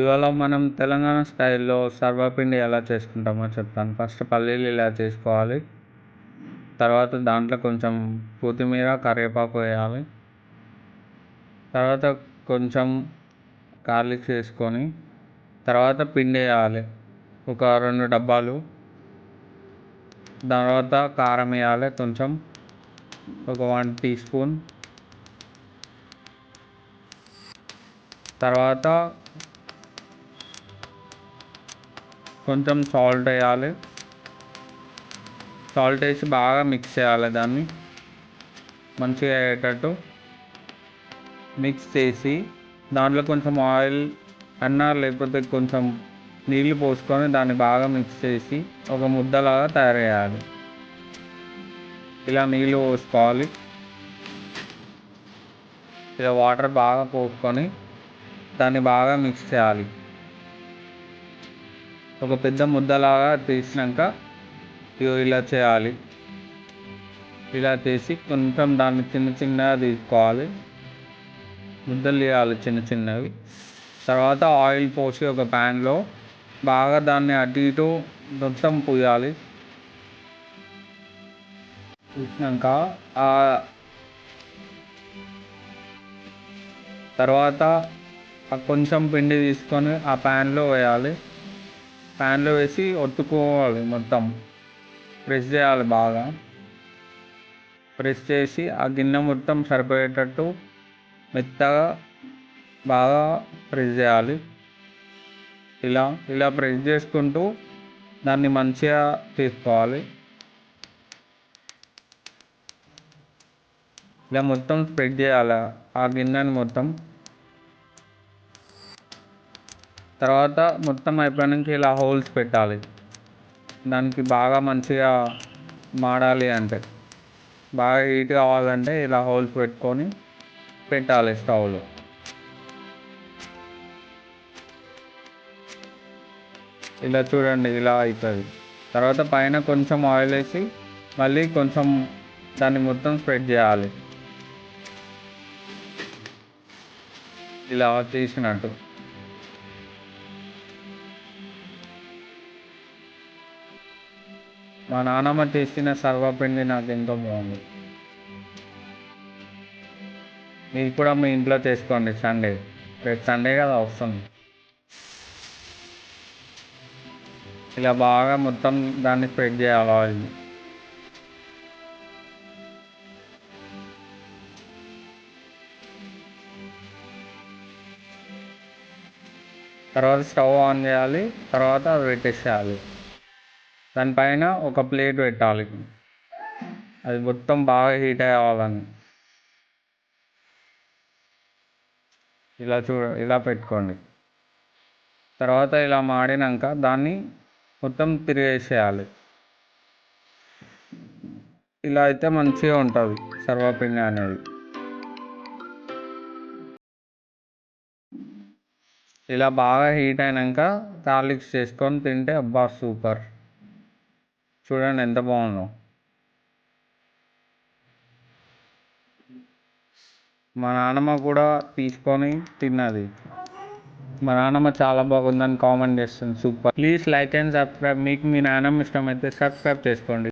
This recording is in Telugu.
ఇవాళ మనం తెలంగాణ స్టైల్లో సర్వపిండి ఎలా చేసుకుంటామో చెప్తాను. ఫస్ట్ పల్లీలు ఇలా చేసుకోవాలి. తర్వాత దాంట్లో కొంచెం కొత్తిమీర, కరివేపాకు వేయాలి. తర్వాత కొంచెం గార్లిక్ వేసుకొని తర్వాత పిండి వేయాలి ఒక 2 డబ్బాలు. తర్వాత కారం వేయాలి కొంచెం, ఒక 1 టీ స్పూన్. తర్వాత కొంచెం సాల్ట్ వేయాలి. సాల్ట్ వేసి బాగా మిక్స్ చేయాలి. దాన్ని మంచిగా అయ్యేటట్టు మిక్స్ చేసి దాంట్లో కొంచెం ఆయిల్ లేకపోతే కొంచెం నీళ్ళు పోసుకొని దాన్ని బాగా మిక్స్ చేసి ఒక ముద్దలాగా తయారు చేయాలి. ఇలా నీళ్ళు పోసుకోవాలి. ఇలా వాటర్ బాగా పోసుకొని దాన్ని బాగా మిక్స్ చేయాలి. ఒక పెద్ద ముద్దలాగా తీసినాక ఇలా చేయాలి. ఇలా చేసి కొంచెం దాన్ని చిన్న చిన్నగా తీసుకోవాలి. ముద్దలు చేయాలి చిన్న చిన్నవి. తర్వాత ఆయిల్ పోసి ఒక ప్యాన్లో బాగా దాన్ని అటు ఇటు మొత్తం పూయాలి. పూసినాక తర్వాత కొంచెం పిండి తీసుకొని ఆ ప్యాన్లో వేయాలి. ప్యాన్లో వేసి ఒత్తుకోవాలి. మొత్తం ప్రెస్ చేయాలి. బాగా ప్రెస్ చేసి ఆ గిన్నె మొత్తం సరిపోయేటట్టు మెత్తగా బాగా ప్రెస్ చేయాలి. ఇలా ప్రెస్ చేసుకుంటూ దాన్ని మంచిగా తీసుకోవాలి. ఇలా మొత్తం స్ప్రెడ్ చేయాలి ఆ గిన్నెని మొత్తం. తర్వాత మొత్తం అయిపోయాక ఇలా హోల్స్ పెట్టాలి. దానికి బాగా మంచిగా మాడాలి అంటే, బాగా హీట్ కావాలంటే ఇలా హోల్స్ పెట్టుకొని పెట్టాలి స్టవ్లో. ఇలా చూడండి, ఇలా అవుతుంది. తర్వాత పైన కొంచెం ఆయిల్ వేసి మళ్ళీ కొంచెం దాన్ని మొత్తం స్ప్రెడ్ చేయాలి. ఇలా చేసినట్టు. మా నాన్నమ్మ చేసిన సర్వపిండి నాకు ఎంతో బాగుంది. మీరు కూడా మీ ఇంట్లో చేసుకోండి. రేపు సండే కదా వస్తుంది. ఇలా బాగా మొత్తం దాన్ని స్ప్రెడ్ చేయాలి ఆయిల్. తర్వాత స్టవ్ ఆన్ చేయాలి. తర్వాత అది పెట్టేసేయాలి. దానిపైన ఒక ప్లేట్ పెట్టాలి. అది మొత్తం బాగా హీట్ అవ్వాలని. ఇలా పెట్టుకోండి. తర్వాత ఇలా మాడినాక దాన్ని మొత్తం తిరిగేసేయాలి. ఇలా అయితే మంచిగా ఉంటుంది సర్వపిండి అనేది. ఇలా బాగా హీట్ అయినాక గార్లిక్స్ చేసుకొని తింటే అబ్బా సూపర్. చూడండి ఎంత బాగుందో. మా నాన్నమ్మ కూడా తీసుకొని తిన్నది. మా నాన్నమ్మ చాలా బాగుందని కామెంట్ చేస్తుంది. Super. Please like and subscribe. మీకు మీ నాన్నమ్మ ఇష్టమైతే సబ్స్క్రైబ్ చేసుకోండి.